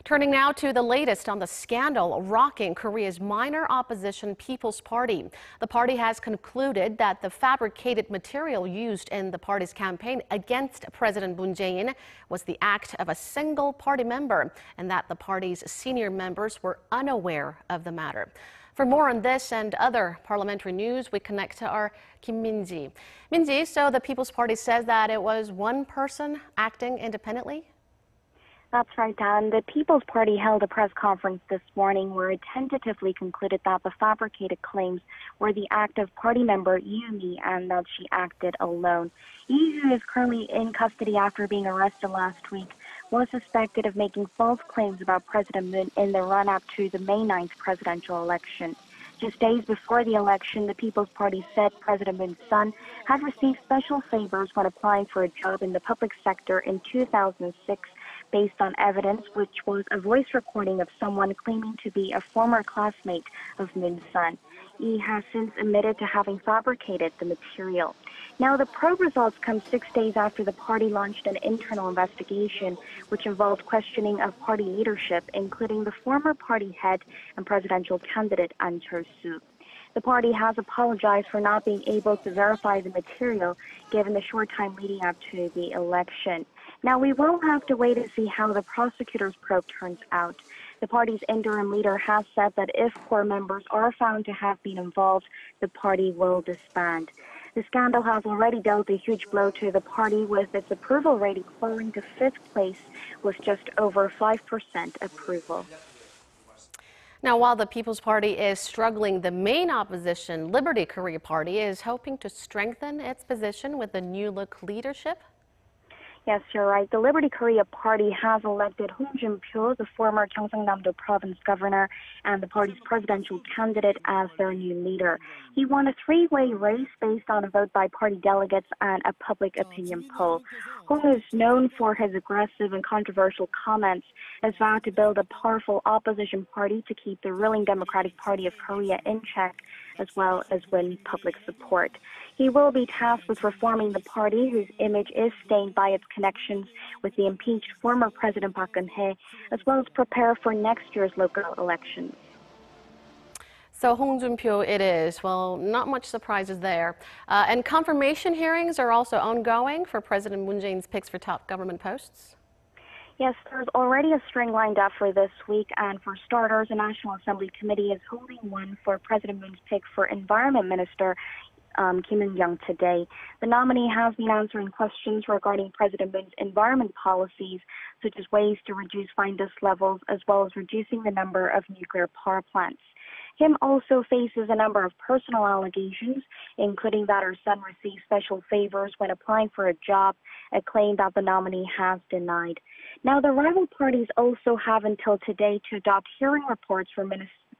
Turning now to the latest on the scandal rocking Korea's minor opposition People's Party. The party has concluded that the fabricated material used in the party's campaign against President Moon Jae-in was the act of a single party member, and that the party's senior members were unaware of the matter. For more on this and other parliamentary news, we connect to our Kim Min-ji. Min-ji, so the People's Party says that it was one person acting independently? That's right, Dan. The People's Party held a press conference this morning where it tentatively concluded that the fabricated claims were the act of party member Lee Mi and that she acted alone. Lee, who is currently in custody after being arrested last week, was suspected of making false claims about President Moon in the run-up to the May 9th presidential election. Just days before the election, the People's Party said President Moon's son had received special favors when applying for a job in the public sector in 2006, based on evidence which was a voice recording of someone claiming to be a former classmate of Moon's son. He has since admitted to having fabricated the material. Now, the probe results come 6 days after the party launched an internal investigation which involved questioning of party leadership, including the former party head and presidential candidate An Chol-soo. The party has apologized for not being able to verify the material given the short time leading up to the election. Now, we will have to wait to see how the prosecutor's probe turns out. The party's interim leader has said that if core members are found to have been involved, the party will disband. The scandal has already dealt a huge blow to the party, with its approval rating falling to 5th place with just over 5% approval. Now, while the People's Party is struggling, the main opposition, Liberty Korea Party, is hoping to strengthen its position with the new look leadership. Yes, you're right. The Liberty Korea Party has elected Hong Jun-pyo, the former Gyeongsangnam-do province governor and the party's presidential candidate, as their new leader. He won a three-way race based on a vote by party delegates and a public opinion poll. Hong is known for his aggressive and controversial comments, has vowed to build a powerful opposition party to keep the ruling Democratic Party of Korea in check, as well as win public support. He will be tasked with reforming the party, whose image is stained by its connections with the impeached former President Park Geun-hye, as well as prepare for next year's local elections. So Hong Jun-pyo it is. Well, not much surprises there. And confirmation hearings are also ongoing for President Moon Jae-in's picks for top government posts. Yes, there's already a string lined up for this week, and for starters, the National Assembly Committee is holding one for President Moon's pick for Environment Minister Kim In-young today. The nominee has been answering questions regarding President Moon's environment policies, such as ways to reduce fine dust levels, as well as reducing the number of nuclear power plants. Kim also faces a number of personal allegations, including that her son received special favors when applying for a job, a claim that the nominee has denied. Now, the rival parties also have until today to adopt hearing reports for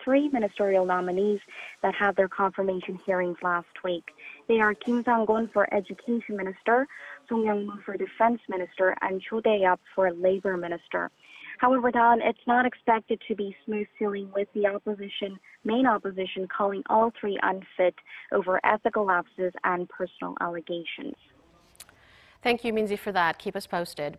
three ministerial nominees that had their confirmation hearings last week. They are Kim Sang-gon for Education Minister, Song Young-moo for Defense Minister, and Cho Dae-yup for Labor Minister. However, Dan, it's not expected to be smooth sailing, with the main opposition calling all three unfit over ethical lapses and personal allegations. Thank you, Minji, for that. Keep us posted.